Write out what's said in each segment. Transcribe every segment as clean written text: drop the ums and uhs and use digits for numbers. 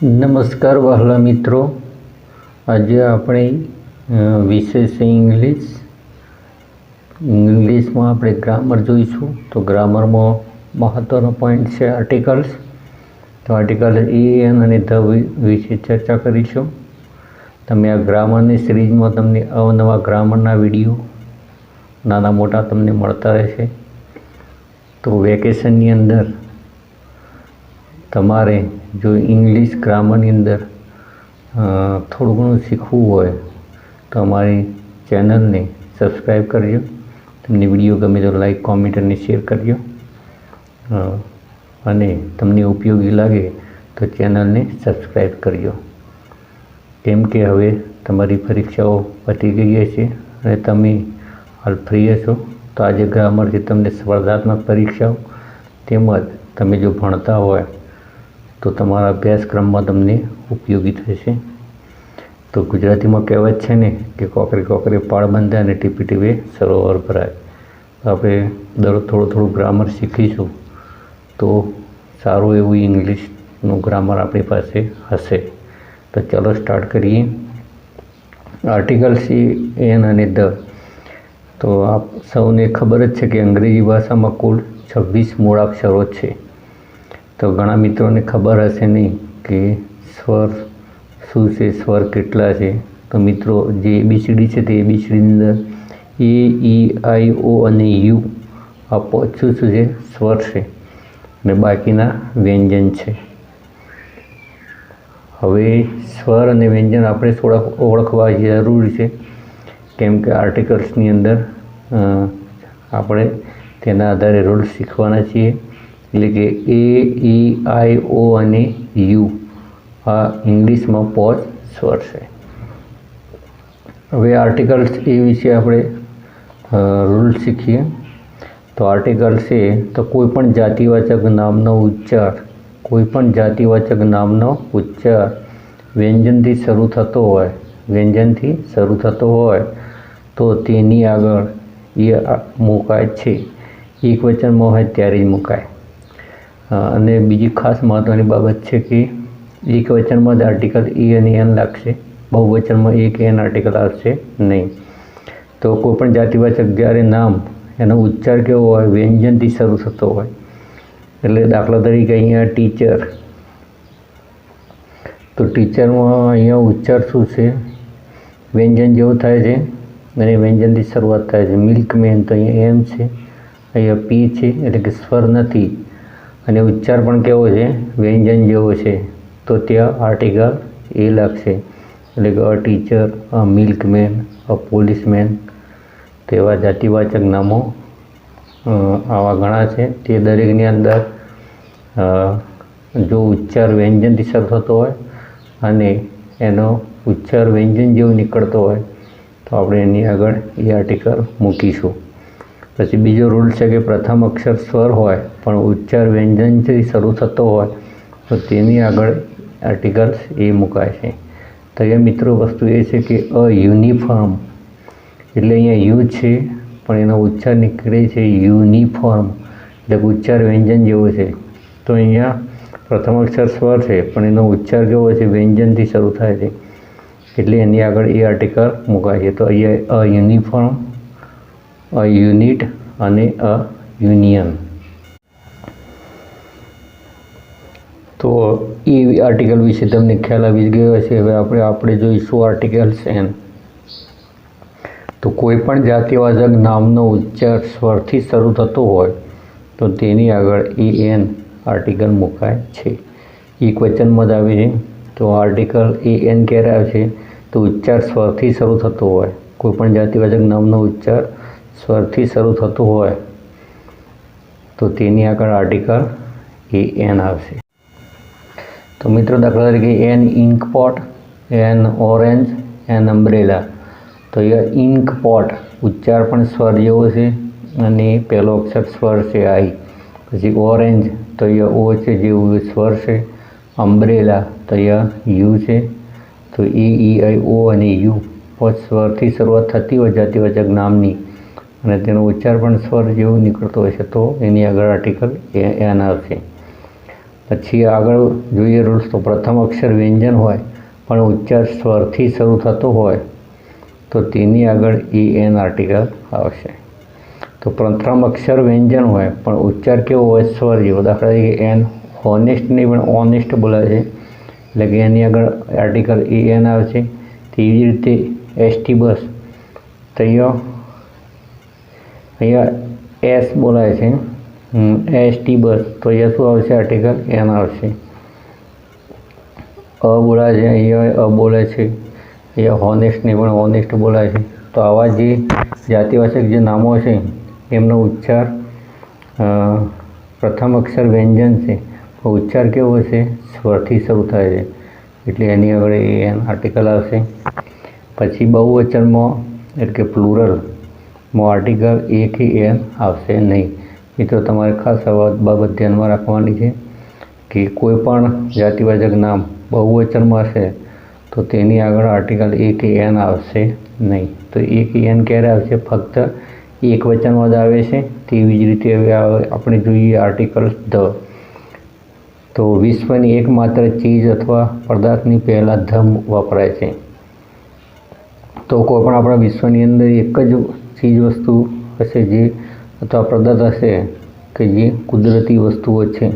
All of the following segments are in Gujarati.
નમસ્કાર વહાલા મિત્રો, આજે આપણે વિષય છે ઇંગ્લિશમાં આપણે ગ્રામર જોઈશું. તો ગ્રામરમાં મહત્ત્વનો પોઈન્ટ છે આર્ટિકલ્સ. તો આર્ટિકલ એન અને ધ વિશે ચર્ચા કરીશું. તમે આ ગ્રામરની સિરીઝમાં તમને અવનવા ગ્રામરના વિડીયો નાના મોટા તમને મળતા રહેશે. તો વેકેશનની અંદર તમારે જો ઇંગ્લિશ ગ્રામરની અંદર થોડું ઘણું શીખવું હોય તો અમારી ચેનલને સબસ્ક્રાઈબ કરજો. તમને વિડીયો ગમે તો લાઈક, કોમેન્ટ અને શેર કરજો. અને તમને ઉપયોગી લાગે તો ચેનલને સબસ્ક્રાઈબ કરજો. કેમ કે હવે તમારી પરીક્ષાઓ પતી ગઈ છે અને તમે હાલ ફ્રી હશો. તો આજે ગ્રામરથી તમને સ્પર્ધાત્મક પરીક્ષાઓ તેમજ તમે જો ભણતા હોય તો તમારા અભ્યાસક્રમમાં તમને ઉપયોગી થશે. તો ગુજરાતીમાં કહેવત છે ને કે કોકરે કોકરે પાળ બંધાય અને ટીપે ટીપે સરોવર ભરાય. તો આપણે દરરોજ થોડું ગ્રામર શીખીશું તો સારું એવું ઇંગ્લિશનું ગ્રામર આપણી પાસે હશે. તો ચાલો સ્ટાર્ટ કરીએ. આર્ટિકલ્સ એન અને ધ. તો આપ સૌને ખબર જ છે કે અંગ્રેજી ભાષામાં કુલ 26 મૂળાક્ષરો છે. તો ઘણા મિત્રોને ખબર હશે નહીં કે સ્વર શું છે, સ્વર કેટલા છે. તો મિત્રો, જે ABCD છે તે ABCDની અંદર A, E, I, O અને U આ 5 શું છે? સ્વર છે અને બાકીના વ્યંજન છે. હવે સ્વર અને વ્યંજન આપણે થોડાક ઓળખવા જરૂરી છે, કેમ કે આર્ટિકલ્સની અંદર આપણે તેના આધારે રૂલ્સ શીખવાના છીએ. એટલે કે A, E, I, O અને U આ ઇંગ્લિશમાં 5 સ્વર છે. હવે આર્ટિકલ્સ એ વિશે આપણે રૂલ શીખીએ. તો આર્ટિકલ્સ એ તો કોઈપણ જાતિવાચક નામનો ઉચ્ચાર વ્યંજનથી શરૂ થતો હોય તો તેની આગળ એ મુકાય છે. એકવચનમાં હોય ત્યારે જ મુકાય. અને બીજી ખાસ મહત્ત્વની બાબત છે કે એકવચનમાં જ આર્ટિકલ એ અને એન લાગશે, બહુવચનમાં એક એન આર્ટિકલ આવશે નહીં. તો કોઈપણ જાતિવાચક જ્યારે નામ એનો ઉચ્ચાર કેવો હોય? વ્યંજનથી શરૂ થતો હોય. એટલે દાખલા તરીકે અહીંયા ટીચર, તો ટીચરમાં અહીંયા ઉચ્ચાર શું છે? વ્યંજન જેવું થાય છે અને વ્યંજનથી શરૂઆત થાય છે. મિલ્કમેન, તો અહીંયા એમ છે, અહીંયા પી છે એટલે કે સ્વર નથી અને ઉચ્ચાર પણ કેવો છે? વ્યંજન જેવો છે. તો ત્યાં આર્ટિકલ એ લાગશે. એટલે કે a teacher, a milkman, a policeman. તેવા જાતિવાચક નામો આવા ઘણા છે. તે દરેકની અંદર જો ઉચ્ચાર વ્યંજનથી શરૂ થતો હોય અને એનો ઉચ્ચાર વ્યંજન જેવો નીકળતો હોય તો આપણે એની આગળ એ આર્ટિકલ મૂકીશું. પછી બીજો રૂલ છે કે પ્રથમ અક્ષર સ્વર હોય પણ ઉચ્ચાર વ્યંજનથી શરૂ થતો હોય તો તેની આગળ આર્ટિકલ્સ એ મુકાય છે. તો અહીંયા મિત્રો વસ્તુ એ છે કે યુનિફોર્મ, એટલે અહીંયા યુ છે પણ એનો ઉચ્ચાર નીકળે છે યુનિફોર્મ, એટલે ઉચ્ચાર વ્યંજન જેવો છે. તો અહીંયા પ્રથમ અક્ષર સ્વર છે પણ એનો ઉચ્ચાર કેવો છે? વ્યંજનથી શરૂ થાય છે, એટલે એની આગળ એ આર્ટિકલ મુકાય છે. તો અહીંયા અ યુનિફોર્મ, અ યુનિટ અને અ યુનિયન. તો એ આર્ટિકલ વિશે તમને ખ્યાલ આવી ગયો હશે. હવે આપણે જોઈશું આર્ટિકલ્સ એન. તો કોઈ પણ જાતિવાચક નામનો ઉચ્ચાર સ્વરથી શરૂ થતો હોય તો તેની આગળ એ એન આર્ટિકલ મુકાય છે. એકવચનમાં જ આવે છે. તો આર્ટિકલ એ એન ક્યારે આવે છે? તો ઉચ્ચાર સ્વરથી શરૂ થતો હોય. કોઈપણ જાતિવાચક નામનો ઉચ્ચાર સ્વરથી શરૂ થતો હોય તો તેની આગળ આર્ટિકલ એ એન આવશે. તો મિત્રો, દાખલા તરીકે an inkpot, an orange, an umbrella. તો અહીંયા ઇન્કપોટ ઉચ્ચાર પણ સ્વર જેવો છે અને પહેલો અક્ષર સ્વર છે આઈ. પછી ઓરેન્જ, તો અહીંયા ઓ છે જેવું સ્વર છે. અમ્બ્રેલા, તો અહીંયા યુ છે. તો E, I, O અને યુ 5 સ્વરથી શરૂઆત થતી હોય જાતિવાચક નામની અને તેનો ઉચ્ચાર પણ સ્વર જેવો નીકળતો હોય છે તો એની આગળ આર્ટિકલ એન આવશે. પછી આગળ જોઈએ રૂલ્સ, તો પ્રથમ અક્ષર વ્યંજન હોય પણ ઉચ્ચાર સ્વરથી શરૂ થતો હોય તો તેની આગળ EN આર્ટિકલ આવશે. તો પ્રથમ અક્ષર વ્યંજન હોય પણ ઉચ્ચાર કેવો હોય? સ્વર જેવો. દાખલા તરીકે એન, હોનેસ્ટ નહીં પણ ઓનેસ્ટ બોલાય છે, એટલે કે એની આગળ આર્ટિકલ EN આવશે. તેવી રીતે ST બસ, તો અહીંયા S બોલાય છે, ST બસ, તો અહીંયા શું આવશે? આર્ટિકલ N આવશે. બોલાય છે, અહીંયા બોલાય છે, અહીંયા હોનેસ્ટ નહીં પણ ઓનેસ્ટ બોલાય છે. તો આવા જે જાતિવાચક જે નામો છે એમનો ઉચ્ચાર પ્રથમ અક્ષર વ્યંજન છે, ઉચ્ચાર કેવો છે? સ્વરથી શરૂ થાય છે, એટલે એની આગળ EN આર્ટિકલ આવશે. પછી બહુવચનમાં એટલે કે પ્લુરલમાં આર્ટિકલ A કે N આવશે નહીં. મિત્રો તમારે ખાસ આ બાબત ધ્યાનમાં રાખવાની છે કે કોઈ પણ જાતિવાચક નામ બહુવચનમાં હશે તો તેની આગળ આર્ટિકલ A કે N આવશે નહીં. તો A કે N ક્યારે આવશે? ફક્ત એક વચનમાં જ આવે છે. તેવી જ રીતે હવે આપણે જોઈએ આર્ટિકલ ધ. તો વિશ્વની એકમાત્ર ચીજ અથવા પદાર્થની પહેલાં ધ વપરાય છે. તો કોઈ પણ આપણા વિશ્વની અંદર એક જ ચીજ વસ્તુ હશે જે અથવા પદાર્થ હશે કે જે કુદરતી વસ્તુઓ છે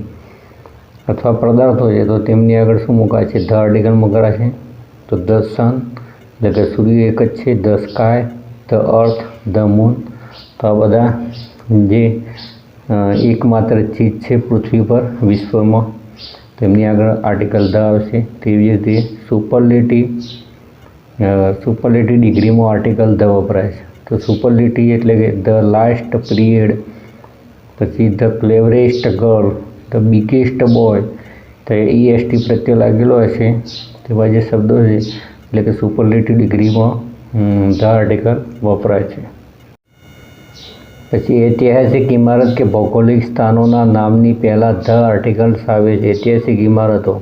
અથવા પદાર્થો છે, તો તેમની આગળ શું મુકાય છે? ધ આર્ટિકલ મુકાય છે. તો ધ સન એટલે કે સૂર્ય એક જ છે, the sky, the earth, the moon. તો આ બધા જે એકમાત્ર ચીજ છે પૃથ્વી પર વિશ્વમાં, તેમની આગળ આર્ટિકલ ધ આવશે. તેવી રીતે સુપરલેટિવ ડિગ્રીમાં આર્ટિકલ ધ વપરાય છે. તો સુપરલેટિવ એટલે કે ધ લાસ્ટ પીરિયડ, પછી the cleverest girl, the biggest boy, તો EST પ્રત્યય લાગેલો હશે તેવા જે શબ્દો છે, એટલે કે સુપરલેટિવ ડિગ્રીમાં ધ આર્ટિકલ વપરાય છે. પછી ઐતિહાસિક ઇમારત કે ભૌગોલિક સ્થાનોના નામની પહેલાં ધ આર્ટિકલ્સ આવે છે. ઐતિહાસિક ઇમારતો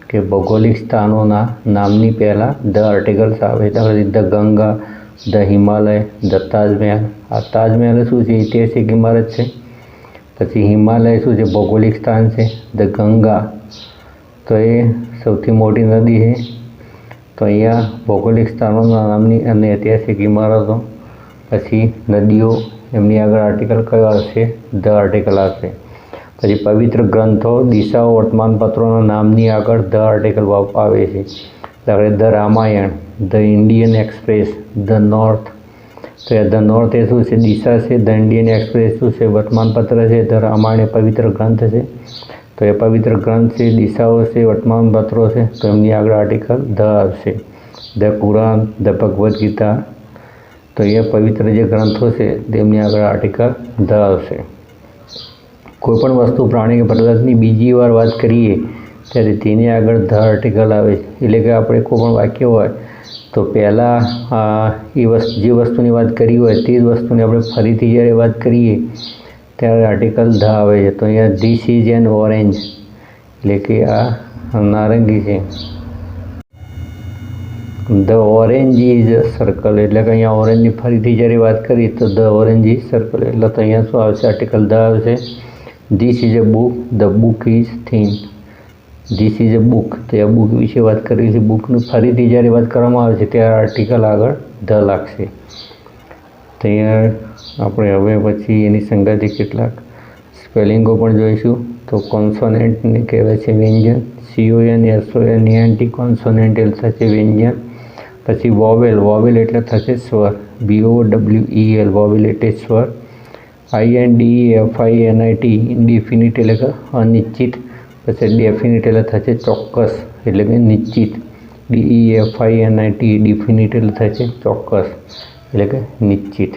કે ભૌગોલિક સ્થાનોના નામની પહેલાં ધ આર્ટિકલ્સ આવે છે. દાખલા તરીકે the Ganga, the Himalaya, the Taj Mahal. આ તાજમહેલ શું છે? ઐતિહાસિક ઇમારત છે. પછી હિમાલય શું છે? ભૌગોલિક સ્થાન છે. ધ ગંગા તો એ સૌથી મોટી નદી છે. તો અહીંયા ભૌગોલિક સ્થાનોના નામની અને ઐતિહાસિક ઇમારતો, પછી નદીઓ, એમની આગળ આર્ટિકલ કયો આવશે? ધ આર્ટિકલ આવશે. પછી પવિત્ર ગ્રંથો, દિશાઓ, વર્તમાનપત્રોના નામની આગળ ધ આર્ટિકલ આવે છે. દાખલા the Ramayan, the Indian Express, the north. તો ધ નોર્થ એ શું છે? દિશા છે. ધ ઇન્ડિયન એક્સપ્રેસ શું છે? વર્તમાનપત્ર છે. ધ રામાયણ એ પવિત્ર ગ્રંથ છે. તો એ પવિત્ર ગ્રંથ છે, દિશાઓ છે, વર્તમાનપત્રો છે, તો એમની આગળ આર્ટિકલ ધ આવશે. ધ કુરાન, ધ ભગવદ્ ગીતા, તો એ પવિત્ર જે ગ્રંથો છે તેમની આગળ આર્ટિકલ ધ આવશે. કોઈપણ વસ્તુ, પ્રાણી કે પદાર્થની બીજી વાર વાત કરીએ ત્યારે તેની આગળ ધ આર્ટિકલ આવે છે. એટલે કે આપણે કોઈ પણ વાક્ય હોય તો પહેલાં જે વસ્તુની વાત કરી હોય તે જ વસ્તુની આપણે ફરીથી જ્યારે વાત કરીએ ત્યારે આર્ટિકલ ધ આવે છે. તો અહીંયા ધીસ ઇઝ એન ઓરેન્જ, એટલે કે આ નારંગી છે. ધ ઓરેન્જ ઇઝ સર્કલ, એટલે કે અહીંયા ઓરેન્જની ફરીથી જ્યારે વાત કરીએ તો ધ ઓરેન્જ ઇઝ સર્કલ, એટલે તો અહીંયા શું આવશે? આર્ટિકલ ધ આવશે. This is a book, the book is thin. This is a book, તો એ બુક વિશે વાત કરી છે. બુકની ફરીથી જ્યારે વાત કરવામાં આવે છે ત્યારે આર્ટિકલ આગળ ધ લાગશે. તો અહીંયા આપણે હવે પછી એની સંગાતે કેટલાક સ્પેલિંગો પણ જોઈશું. તો કોન્સોનન્ટને કહેવાય છે વ્યંજન. CON SON કોન્સોનન્ટ એટલે થશે વ્યંજન. પછી વોવેલ, વોવેલ એટલે થશે સ્વર. BOWEL, વોવેલ એટલે સ્વર. INDEFINIT, ઇન્ડિફિનિટ એટલે કે અનિશ્ચિત. પછી ડેફિનિટ એટલે થશે ચોક્કસ, એટલે કે નિશ્ચિત. DEFINIT, ડિફિનિટ એટલે થશે ચોક્કસ, એટલે કે નિશ્ચિત.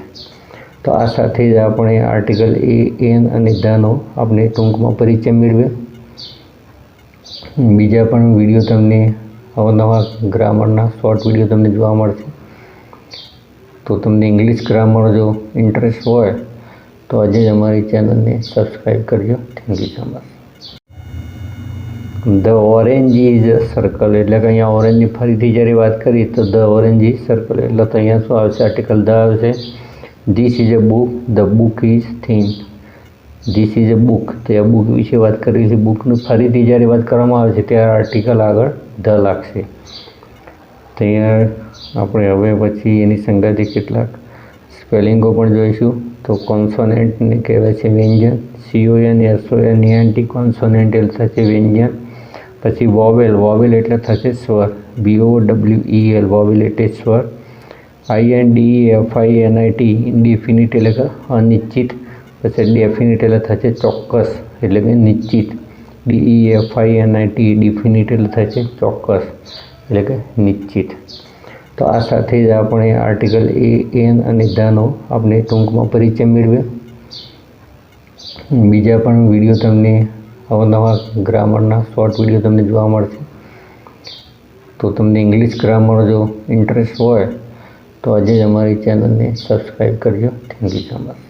તો આ સાથે જ આપણે આર્ટિકલ AN અને ધનો આપણે ટૂંકમાં પરિચય મેળવ્યો. બીજા પણ વિડીયો તમને અવનવા ગ્રામરના શોર્ટ વિડીયો તમને જોવા મળશે. તો તમને ઇંગ્લિશ ગ્રામર જો ઇન્ટરેસ્ટ હોય તો આજે જ અમારી ચેનલને સબસ્ક્રાઈબ કરજો. Thank you so much. The orange is circle, એટલે કે અહીંયા ઓરેન્જની ફરીથી જ્યારે વાત કરીએ તો ધ ઓરેન્જ ઇઝ સર્કલ, એટલે તો અહીંયા શું આવશે? આર્ટિકલ ધ આવશે. This is a book, the book is thin. This is a book, તો આ બુક વિશે વાત કરી છે. બુકનું ફરીથી જ્યારે વાત કરવામાં આવે છે ત્યારે આર્ટિકલ આગળ ધ લાગશે. તો અહીંયા આપણે હવે પછી એની સંગાથે કેટલાક સ્પેલિંગો પણ જોઈશું. તો કોન્સોનન્ટને કહેવાય છે વ્યંજન, CON SON એન્ટી કોન્સોનન્ટલ થશે વ્યંજન. પછી વોવેલ, વોવેલ એટલે થશે સ્વર, VOWEL, વોવેલ એટલે સ્વર. INDEFINIT, ઇન્ડિફિનિટ એટલે કે અનિશ્ચિત. પછી ડેફિનિટ એટલે થશે ચોક્કસ એટલે કે નિશ્ચિત. DEFINIT, ડિફિનિટ એટલે થશે ચોક્કસ એટલે કે નિશ્ચિત. તો આ સાથે જ આપણે આર્ટિકલ AN અને ધાનો આપણે ટૂંકમાં પરિચય મેળવ્યો. બીજા પણ વિડીયો તમને અવનવા ગ્રામરના શોર્ટ વિડીયો તમને જોવા મળશે. તો તમને ઇંગ્લિશ ગ્રામર જો ઇન્ટરેસ્ટ હોય તો આજે જ અમારી ચેનલને સબસ્ક્રાઈબ કરજો. Thank you so much.